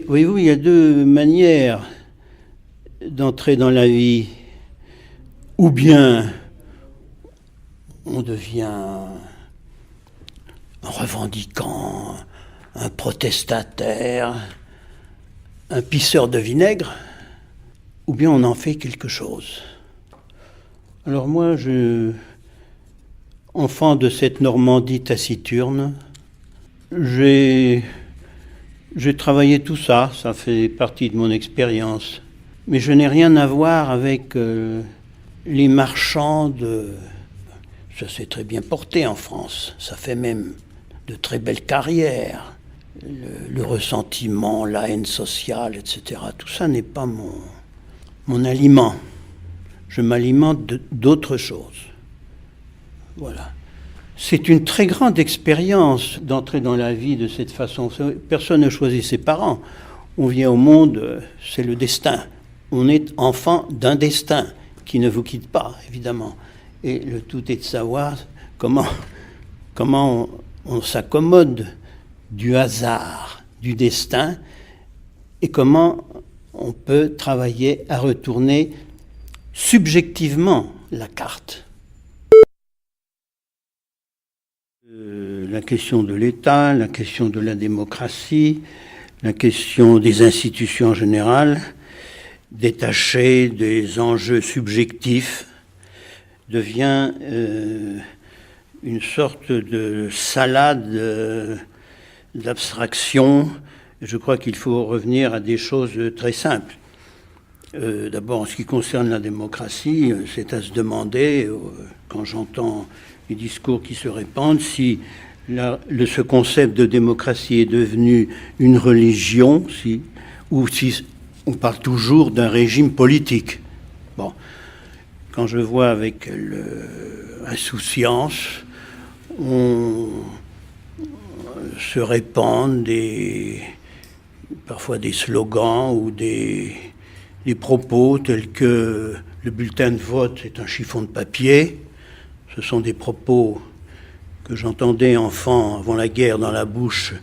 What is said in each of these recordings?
Voyez-vous, il y a deux manières d'entrer dans la vie. Ou bien on devient un revendiquant, un protestataire, un pisseur de vinaigre, ou bien on en fait quelque chose. Alors moi, enfant de cette Normandie taciturne, j'ai travaillé tout ça, ça fait partie de mon expérience. Mais je n'ai rien à voir avec les marchands de... Ça s'est très bien porté en France, ça fait même de très belles carrières. Le ressentiment, la haine sociale, etc. Tout ça n'est pas mon aliment. Je m'alimente d'autres choses. Voilà. C'est une très grande expérience d'entrer dans la vie de cette façon. Personne ne choisit ses parents. On vient au monde, c'est le destin. On est enfant d'un destin qui ne vous quitte pas, évidemment. Et le tout est de savoir comment on s'accommode du hasard, du destin, et comment on peut travailler à retourner subjectivement la carte. La question de l'État, la question de la démocratie, la question des institutions en général, détachée des enjeux subjectifs, devient une sorte de salade d'abstraction. Je crois qu'il faut revenir à des choses très simples. D'abord, en ce qui concerne la démocratie, c'est à se demander, quand j'entends les discours qui se répandent, si ce concept de démocratie est devenu une religion, ou si on parle toujours d'un régime politique. Bon, quand je vois avec insouciance, on se répandent parfois des slogans ou des propos tels que le bulletin de vote est un chiffon de papier. Ce sont des propos que j'entendais enfant avant la guerre dans la bouche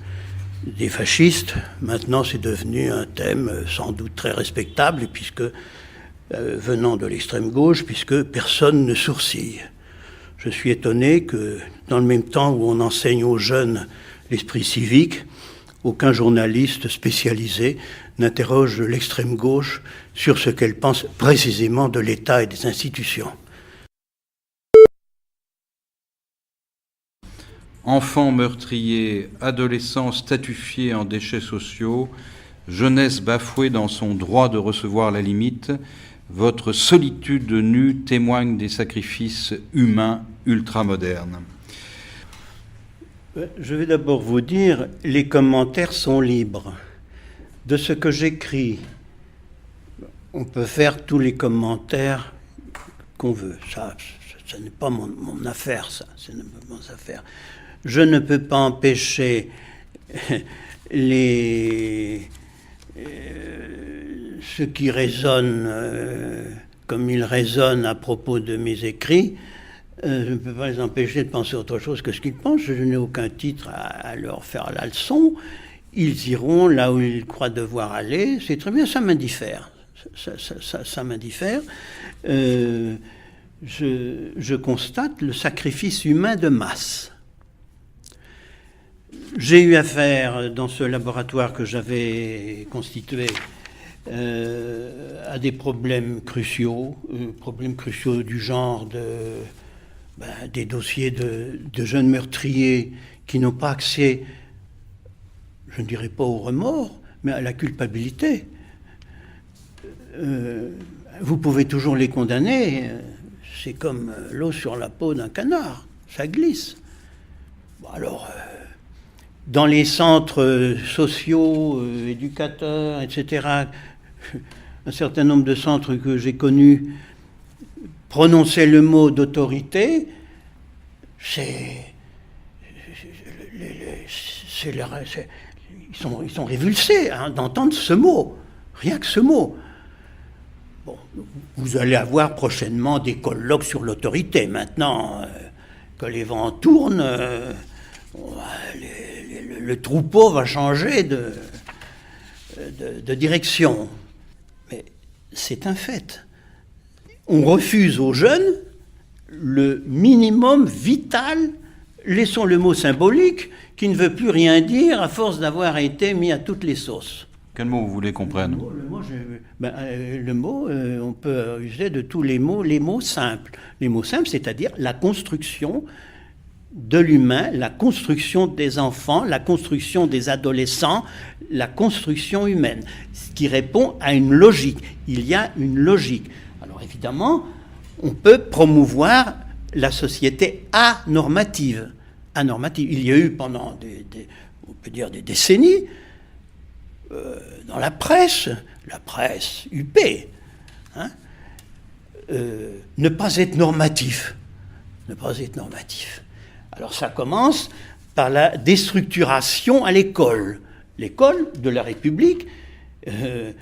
des fascistes. Maintenant, c'est devenu un thème sans doute très respectable, puisque venant de l'extrême gauche, puisque personne ne sourcille. Je suis étonné que, dans le même temps où on enseigne aux jeunes l'esprit civique, aucun journaliste spécialisé n'interroge l'extrême gauche sur ce qu'elle pense précisément de l'État et des institutions. Enfants meurtriers, adolescents statufiés en déchets sociaux, jeunesse bafouée dans son droit de recevoir la limite, votre solitude nue témoigne des sacrifices humains ultramodernes. Je vais d'abord vous dire, les commentaires sont libres. De ce que j'écris, on peut faire tous les commentaires qu'on veut. Ça n'est pas mon affaire, ça. Ce n'est pas mon affaire. Je ne peux pas empêcher ceux qui raisonnent comme ils raisonnent à propos de mes écrits. Je ne peux pas les empêcher de penser autre chose que ce qu'ils pensent. Je n'ai aucun titre à leur faire la leçon. Ils iront là où ils croient devoir aller. C'est très bien, ça m'indiffère. Ça m'indiffère. Je constate le sacrifice humain de masse. J'ai eu affaire, dans ce laboratoire que j'avais constitué, à des problèmes cruciaux du genre des dossiers de jeunes meurtriers qui n'ont pas accès, je ne dirais pas au remords, mais à la culpabilité. Vous pouvez toujours les condamner, c'est comme l'eau sur la peau d'un canard, ça glisse. Bon, alors, dans les centres sociaux, éducateurs, etc., un certain nombre de centres que j'ai connus prononcer le mot d'autorité, ils sont révulsés d'entendre ce mot, rien que ce mot. Bon, vous allez avoir prochainement des colloques sur l'autorité. Maintenant, que les vents tournent, le troupeau va changer de direction. Mais c'est un fait. On refuse aux jeunes le minimum vital, laissons le mot symbolique, qui ne veut plus rien dire à force d'avoir été mis à toutes les sauces. Quel mot vous voulez qu'on prenne ? Le mot, on peut user de tous les mots simples. Les mots simples, c'est-à-dire la construction de l'humain, la construction des enfants, la construction des adolescents, la construction humaine, ce qui répond à une logique. Il y a une logique. Alors évidemment, on peut promouvoir la société anormative. Il y a eu pendant on peut dire des décennies, dans la presse UP, hein, ne pas être normatif. Alors ça commence par la déstructuration à l'école. L'école de la République, je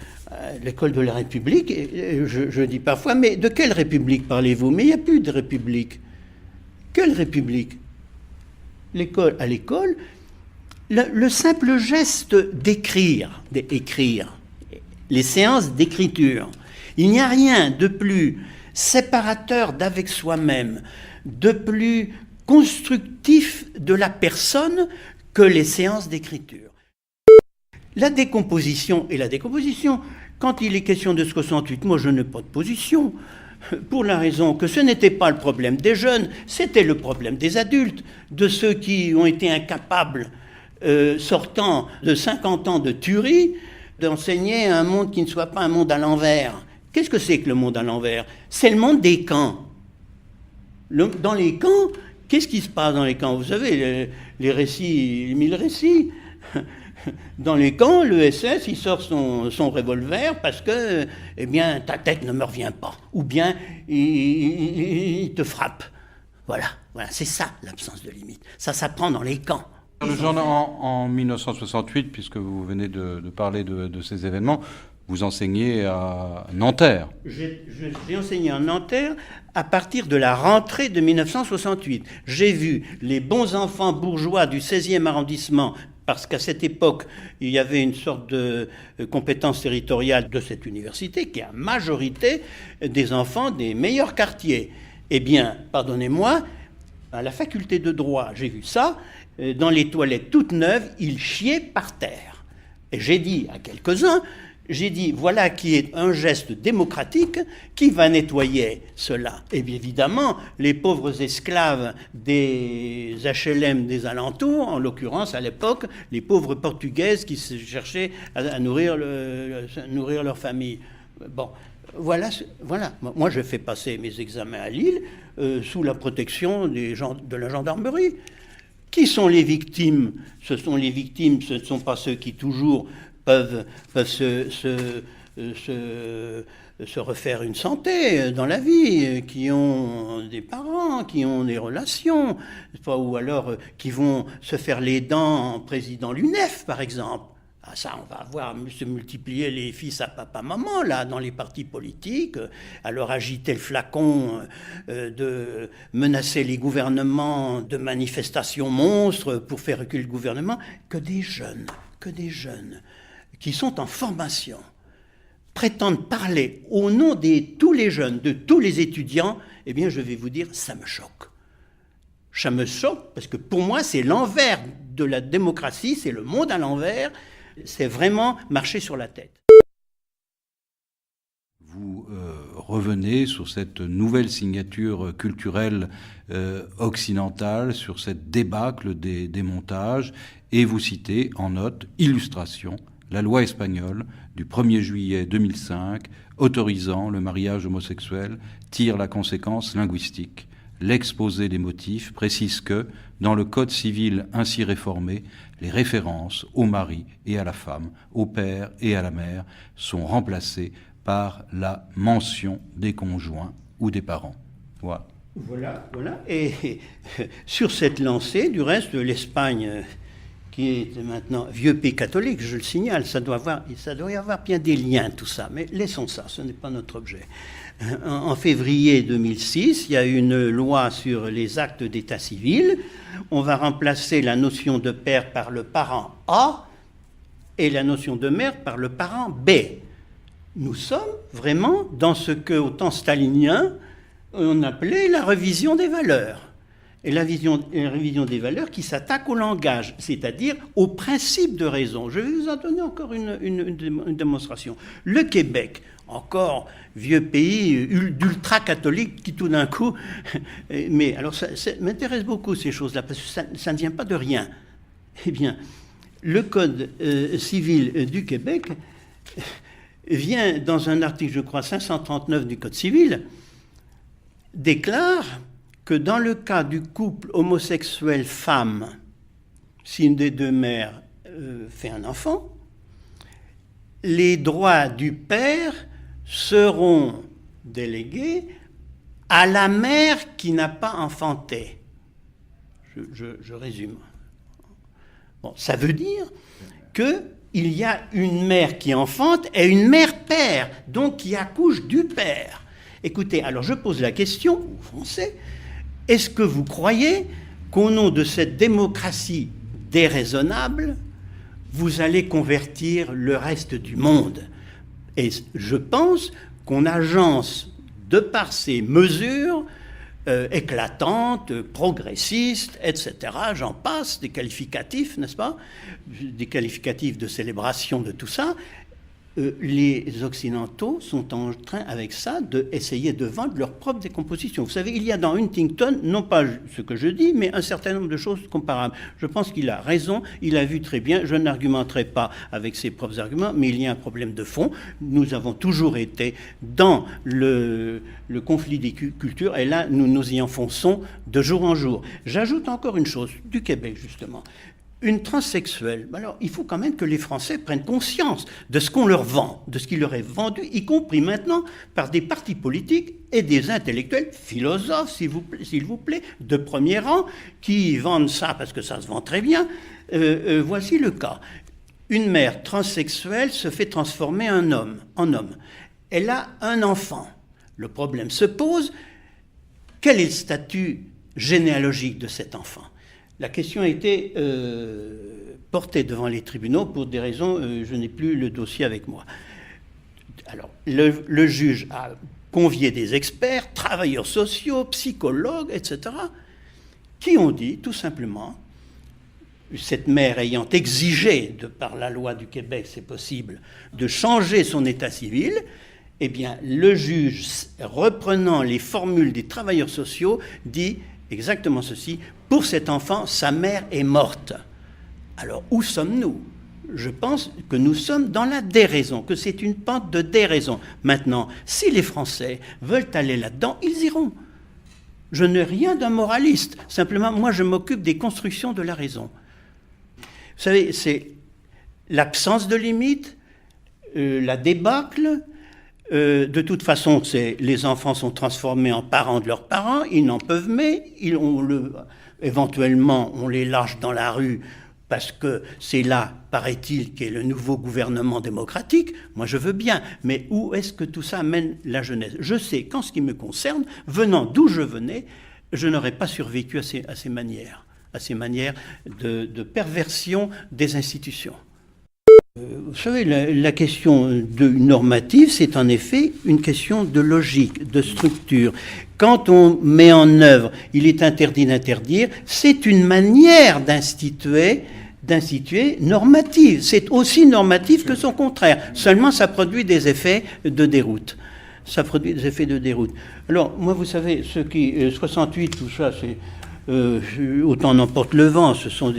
dis parfois, mais de quelle République parlez-vous ? Mais il n'y a plus de République. Quelle République ? À l'école, le simple geste d'écrire, les séances d'écriture, il n'y a rien de plus séparateur d'avec soi-même, de plus constructif de la personne que les séances d'écriture. La décomposition, quand il est question de 68, moi je n'ai pas de position, pour la raison que ce n'était pas le problème des jeunes, c'était le problème des adultes, de ceux qui ont été incapables, sortant de 50 ans de tuerie, d'enseigner un monde qui ne soit pas un monde à l'envers. Qu'est-ce que c'est que le monde à l'envers ? C'est le monde des camps. Dans les camps, qu'est-ce qui se passe dans les camps ? Vous savez, les récits, les 1000 récits. Dans les camps, le SS, il sort son revolver parce que, eh bien, ta tête ne me revient pas. Ou bien, il te frappe. Voilà, c'est ça, l'absence de limite. Ça s'apprend dans les camps. En 1968, puisque vous venez de parler de ces événements, vous enseignez à Nanterre. J'ai enseigné à Nanterre à partir de la rentrée de 1968. J'ai vu les bons enfants bourgeois du 16e arrondissement, parce qu'à cette époque, il y avait une sorte de compétence territoriale de cette université qui a majorité des enfants des meilleurs quartiers. Eh bien, pardonnez-moi, à la faculté de droit, j'ai vu ça, dans les toilettes toutes neuves, ils chiaient par terre. Et j'ai dit à quelques-uns, voilà qui est un geste démocratique qui va nettoyer cela. Et bien évidemment, les pauvres esclaves des HLM des alentours, en l'occurrence à l'époque, les pauvres portugaises qui cherchaient à nourrir leur famille. Bon, voilà. Moi, je fais passer mes examens à Lille sous la protection de la gendarmerie. Qui sont les victimes ? Ce ne sont pas ceux qui toujours peuvent se refaire une santé dans la vie, qui ont des parents, qui ont des relations, ou alors qui vont se faire les dents en président l'UNEF, par exemple. Ah, ça, on va voir se multiplier les fils à papa-maman, là, dans les partis politiques, alors agiter le flacon, de menacer les gouvernements de manifestations monstres pour faire reculer le gouvernement, que des jeunes qui sont en formation, prétendent parler au nom de tous les jeunes, de tous les étudiants, eh bien, je vais vous dire, ça me choque. Ça me choque parce que pour moi, c'est l'envers de la démocratie, c'est le monde à l'envers, c'est vraiment marcher sur la tête. Vous revenez sur cette nouvelle signature culturelle occidentale, sur cette débâcle des montages, et vous citez en note, illustration, la loi espagnole du 1er juillet 2005 autorisant le mariage homosexuel tire la conséquence linguistique. L'exposé des motifs précise que, dans le Code civil ainsi réformé, les références au mari et à la femme, au père et à la mère sont remplacées par la mention des conjoints ou des parents. Voilà. Et sur cette lancée, du reste, l'Espagne, qui est maintenant vieux pays catholique, je le signale, ça doit y avoir bien des liens, tout ça, mais laissons ça, ce n'est pas notre objet. En février 2006, il y a une loi sur les actes d'état civil. On va remplacer la notion de père par le parent A. et la notion de mère par le parent B. Nous sommes vraiment dans ce qu'au temps stalinien, on appelait la révision des valeurs. Et la révision des valeurs qui s'attaque au langage, c'est-à-dire au principe de raison. Je vais vous en donner encore une démonstration. Le Québec, encore vieux pays d'ultra-catholiques qui tout d'un coup... Mais alors ça m'intéresse beaucoup ces choses-là, parce que ça ne vient pas de rien. Eh bien, le Code civil du Québec vient, dans un article, je crois, 539 du Code civil, déclare que dans le cas du couple homosexuel femme, si une des deux mères fait un enfant, les droits du père seront délégués à la mère qui n'a pas enfanté. Je résume. Bon, ça veut dire qu'il y a une mère qui enfante et une mère-père, donc qui accouche du père. Écoutez, alors je pose la question aux Français, est-ce que vous croyez qu'au nom de cette démocratie déraisonnable, vous allez convertir le reste du monde? Et je pense qu'on agence, de par ces mesures éclatantes, progressistes, etc., j'en passe, des qualificatifs, n'est-ce pas? Des qualificatifs de célébration de tout ça. Les Occidentaux sont en train, avec ça, d'essayer de vendre leur propre décomposition. Vous savez, il y a dans Huntington, non pas ce que je dis, mais un certain nombre de choses comparables. Je pense qu'il a raison, il a vu très bien, je n'argumenterai pas avec ses propres arguments, mais il y a un problème de fond. Nous avons toujours été dans le conflit des cultures, et là, nous y enfonçons de jour en jour. J'ajoute encore une chose, du Québec, justement. Une transsexuelle, alors il faut quand même que les Français prennent conscience de ce qu'on leur vend, de ce qui leur est vendu, y compris maintenant par des partis politiques et des intellectuels, philosophes, s'il vous plaît, de premier rang, qui vendent ça parce que ça se vend très bien. Voici le cas. Une mère transsexuelle se fait transformer en homme. Elle a un enfant. Le problème se pose, quel est le statut généalogique de cet enfant ? La question a été portée devant les tribunaux pour des raisons, je n'ai plus le dossier avec moi. Alors, le juge a convié des experts, travailleurs sociaux, psychologues, etc., qui ont dit, tout simplement, cette mère ayant exigé, de par la loi du Québec, c'est possible, de changer son état civil, eh bien, le juge, reprenant les formules des travailleurs sociaux, dit exactement ceci: pour cet enfant, sa mère est morte. Alors, où sommes-nous? Je pense que nous sommes dans la déraison, que c'est une pente de déraison. Maintenant, si les Français veulent aller là-dedans, ils iront. Je n'ai rien d'un moraliste. Simplement, moi, je m'occupe des constructions de la raison. Vous savez, c'est l'absence de limite, la débâcle. De toute façon, les enfants sont transformés en parents de leurs parents, ils n'en peuvent mais, éventuellement on les lâche dans la rue parce que c'est là, paraît-il, qu'est le nouveau gouvernement démocratique. Moi je veux bien, mais où est-ce que tout ça mène la jeunesse? Je sais qu'en ce qui me concerne, venant d'où je venais, je n'aurais pas survécu à ces manières de perversion des institutions. Vous savez, la question normative, c'est en effet une question de logique, de structure. Quand on met en œuvre, il est interdit d'interdire, c'est une manière d'instituer normative. C'est aussi normatif que son contraire. Seulement, ça produit des effets de déroute. Alors, moi, vous savez, 68, tout ça, c'est... autant n'emporte le vent, vous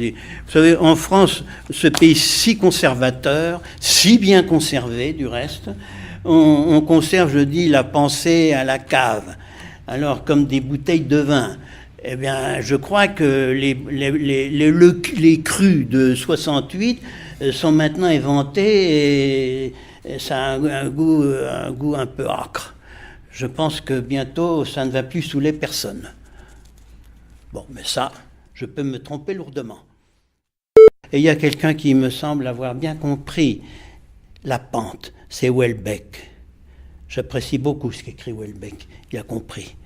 savez, en France, ce pays si conservateur, si bien conservé du reste, on conserve, je dis, la pensée à la cave, alors comme des bouteilles de vin. Eh bien, je crois que les crus de 68 sont maintenant éventés et ça a un goût un peu âcre. Je pense que bientôt, ça ne va plus saouler personne. Bon, mais ça, je peux me tromper lourdement. Et il y a quelqu'un qui me semble avoir bien compris la pente, c'est Houellebecq. J'apprécie beaucoup ce qu'écrit Houellebecq, il a compris.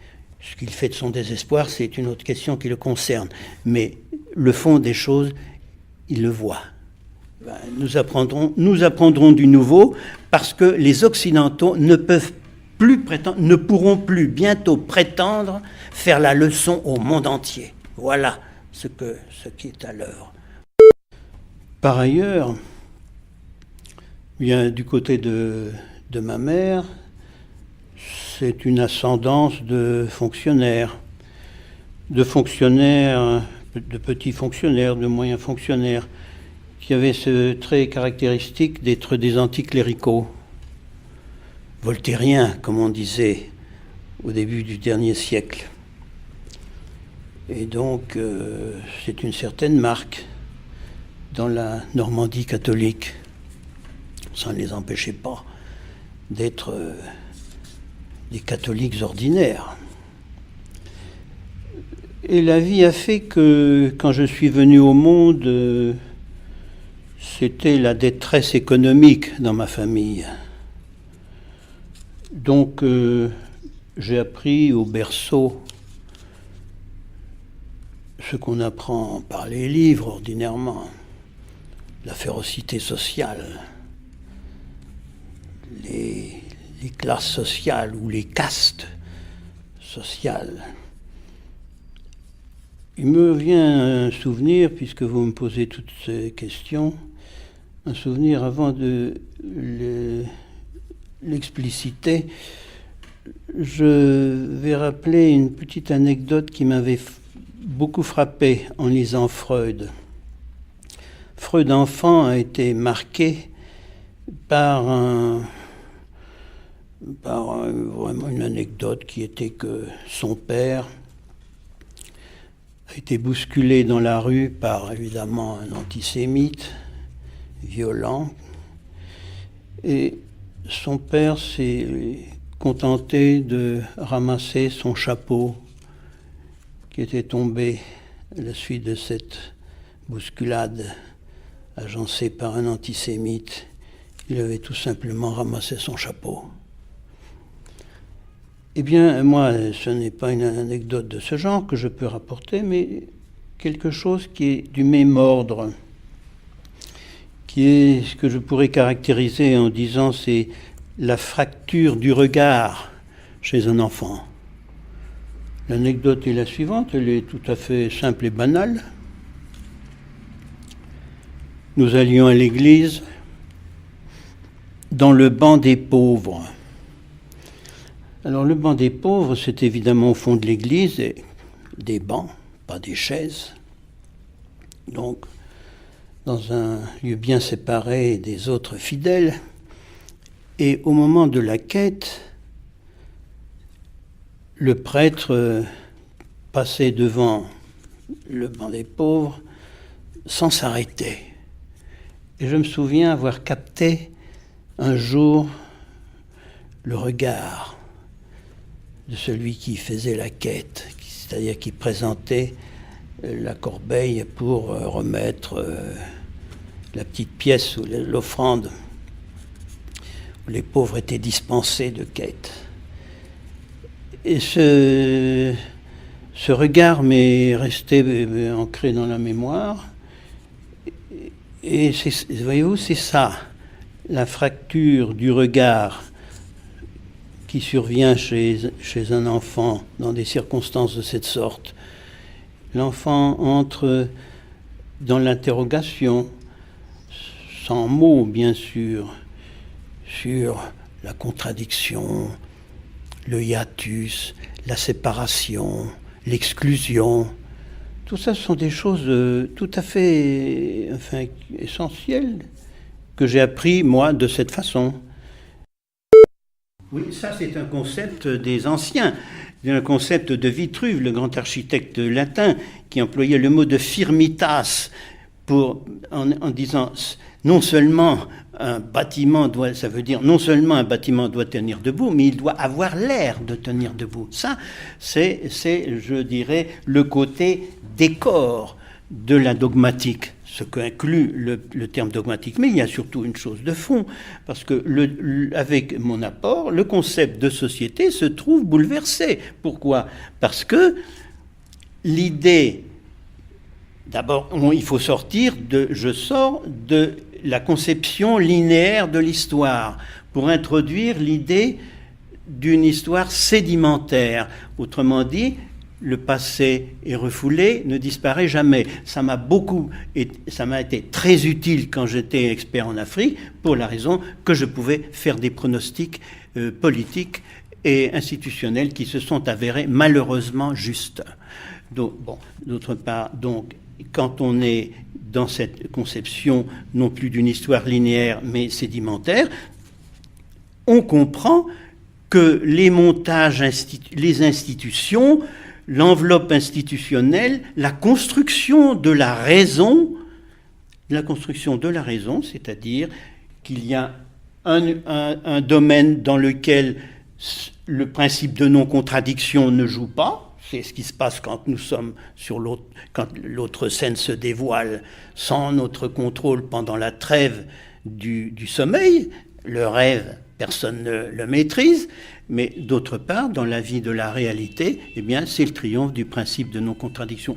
Ce qu'il fait de son désespoir, c'est une autre question qui le concerne. Mais le fond des choses, il le voit. nous apprendrons du nouveau, parce que les Occidentaux ne pourront plus bientôt prétendre faire la leçon au monde entier. Voilà ce qui est à l'œuvre. Par ailleurs, bien du côté de ma mère, c'est une ascendance de fonctionnaires, de petits fonctionnaires, de moyens fonctionnaires, qui avaient ce trait caractéristique d'être des anticléricaux, voltairiens, comme on disait au début du dernier siècle. Et donc, c'est une certaine marque dans la Normandie catholique. Ça ne les empêchait pas d'être des catholiques ordinaires. Et la vie a fait que, quand je suis venu au monde, c'était la détresse économique dans ma famille. Donc, j'ai appris au berceau ce qu'on apprend par les livres ordinairement, la férocité sociale, les classes sociales ou les castes sociales. Il me vient un souvenir, puisque vous me posez toutes ces questions, un souvenir avant de l'expliciter. Je vais rappeler une petite anecdote qui m'avait beaucoup frappé en lisant Freud. Freud enfant a été marqué par vraiment une anecdote qui était que son père a été bousculé dans la rue par évidemment un antisémite violent, et son père s'est contenté de ramasser son chapeau qui était tombé à la suite de cette bousculade agencée par un antisémite. Il avait tout simplement ramassé son chapeau. Eh bien, moi, ce n'est pas une anecdote de ce genre que je peux rapporter, mais quelque chose qui est du même ordre, qui est ce que je pourrais caractériser en disant c'est la fracture du regard chez un enfant. L'anecdote est la suivante, elle est tout à fait simple et banale. Nous allions à l'église dans le banc des pauvres. Alors le banc des pauvres, c'est évidemment au fond de l'église, et des bancs, pas des chaises. Donc, dans un lieu bien séparé des autres fidèles. Et au moment de la quête, le prêtre passait devant le banc des pauvres sans s'arrêter. Et je me souviens avoir capté un jour le regard de celui qui faisait la quête, c'est-à-dire qui présentait la corbeille pour remettre la petite pièce ou l'offrande où les pauvres étaient dispensés de quête. Et ce regard m'est resté ancré dans la mémoire. Et voyez-vous, c'est ça, la fracture du regard qui survient chez un enfant dans des circonstances de cette sorte. L'enfant entre dans l'interrogation, sans mots bien sûr, sur la contradiction, le hiatus, la séparation, l'exclusion. Tout ça, ce sont des choses tout à fait essentielles que j'ai appris, moi, de cette façon. Oui, ça c'est un concept des anciens, un concept de Vitruve, le grand architecte latin, qui employait le mot de firmitas en disant non seulement un bâtiment doit tenir debout, mais il doit avoir l'air de tenir debout. Ça, c'est, je dirais, le côté décor de la dogmatique, ce qu'inclut le terme dogmatique. Mais il y a surtout une chose de fond, parce que avec mon apport, le concept de société se trouve bouleversé. Pourquoi ? Parce que l'idée, d'abord, il faut sortir je sors de la conception linéaire de l'histoire, pour introduire l'idée d'une histoire sédimentaire. Autrement dit, le passé est refoulé, ne disparaît jamais. Ça m'a été très utile quand j'étais expert en Afrique, pour la raison que je pouvais faire des pronostics politiques et institutionnels qui se sont avérés malheureusement justes. Donc, bon, d'autre part, donc, quand on est dans cette conception non plus d'une histoire linéaire mais sédimentaire, on comprend que les montages, les institutions, l'enveloppe institutionnelle, la construction de la raison, c'est-à-dire qu'il y a un domaine dans lequel le principe de non-contradiction ne joue pas. C'est ce qui se passe quand nous sommes sur l'autre, quand l'autre scène se dévoile sans notre contrôle pendant la trêve du sommeil. Le rêve, personne ne le maîtrise. Mais d'autre part, dans la vie de la réalité, eh bien, c'est le triomphe du principe de non-contradiction.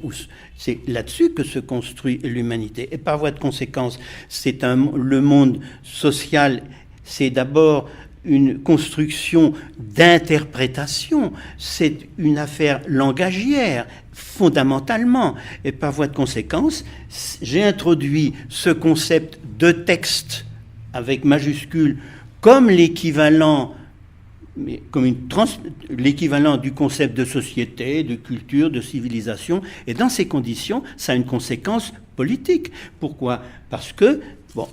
C'est là-dessus que se construit l'humanité. Et par voie de conséquence, le monde social, c'est d'abord une construction d'interprétation. C'est une affaire langagière, fondamentalement. Et par voie de conséquence, j'ai introduit ce concept de texte avec majuscule comme l'équivalent du concept de société, de culture, de civilisation. Et dans ces conditions, ça a une conséquence politique. Pourquoi ? Parce que,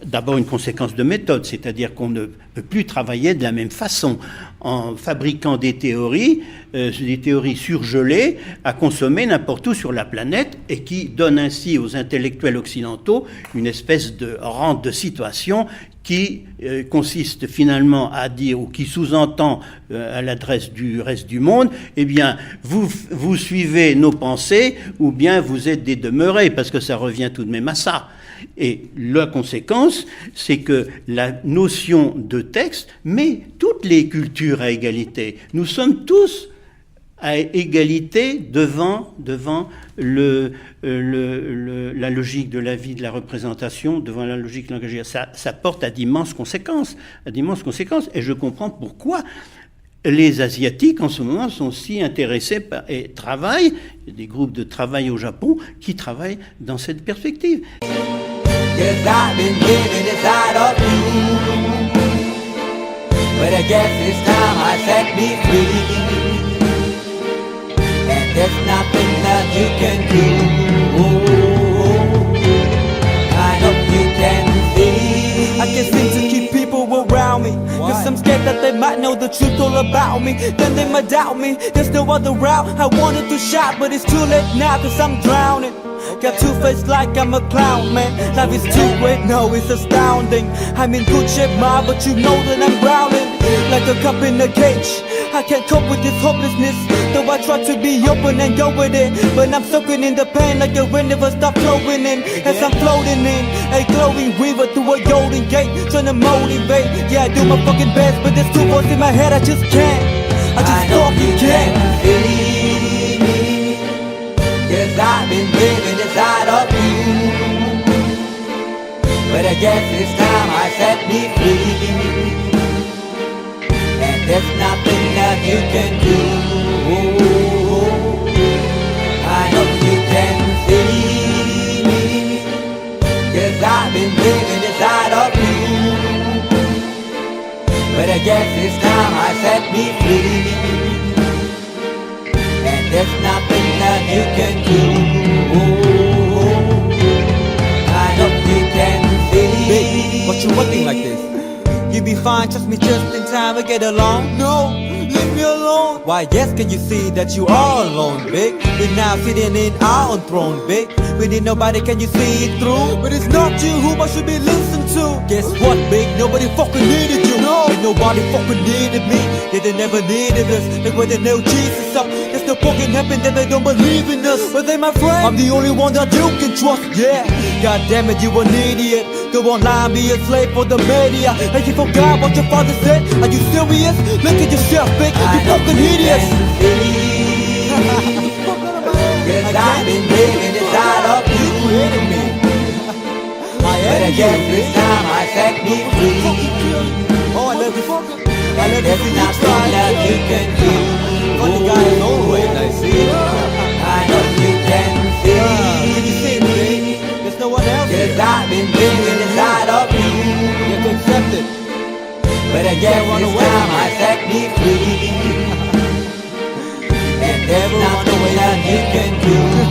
d'abord une conséquence de méthode, c'est-à-dire qu'on ne peut plus travailler de la même façon en fabriquant des théories surgelées à consommer n'importe où sur la planète et qui donnent ainsi aux intellectuels occidentaux une espèce de rente de situation qui consiste finalement à dire, ou qui sous-entend à l'adresse du reste du monde, eh bien, vous suivez nos pensées ou bien vous êtes des demeurés, parce que ça revient tout de même à ça. Et la conséquence, c'est que la notion de texte met toutes les cultures à égalité. Nous sommes tous à égalité devant la logique de la vie, de la représentation, devant la logique langagière. Ça porte à d'immenses conséquences. Et je comprends pourquoi les Asiatiques, en ce moment, sont si intéressés et travaillent. Il y a des groupes de travail au Japon qui travaillent dans cette perspective. Yes, I've been living inside of you, but I guess this time I set me free, and there's nothing that you can do. I hope you can see. I can't seem to keep people around me, cause I'm scared that they might know the truth all about me. Then they might doubt me, there's no other route. I wanted to shout, but it's too late now, cause I'm drowning. Got two face like I'm a clown, man. Life is too great, no, it's astounding. I'm in good shape, ma, but you know that I'm drowning like a cup in a cage. I can't cope with this hopelessness, though I try to be open and go with it. But I'm soaking in the pain like the wind never stop flowing in. As I'm floating in a glowing river through a golden gate, trying to motivate. Yeah, I do my fucking best, but there's two voices in my head, I just can't. I just fucking can't. Cause I've been living inside of you, but I guess this time I set me free, and there's nothing that you can do. I hope you can see me, cause I've been living inside of you, but I guess this time I set me free, and there's nothing that you can do. I hope you can see. Babe, what you looking like this? You be fine, trust me, just in time to get along. No, leave me alone. Why, yes, can you see that you are alone, big? We're now sitting in our own throne, big. We need nobody, can you see it through? But it's not you who I should be listening to. Guess what, big? Nobody fucking needed you. No, and nobody fucking needed me. Yeah, they never needed us. Like when they nailed Jesus up, there's no fucking heaven, then they don't believe in us. But they my friend, I'm the only one that you can trust. Yeah, god damn it, you an idiot. Go online, be a slave for the media. Like you forgot what your father said. Are you serious? Look at yourself, big. You fucking idiots. Cause I've been living inside of you. I But I guess this time I set me free. Oh, I love this. I love There's this. nothing that you can do. Funny guy is always I see. I know you can see. Can you see me? There's no one else. Cause I've been living inside of you. You have to accept it. But I guess this time I set me free. And there's nothing that you can do.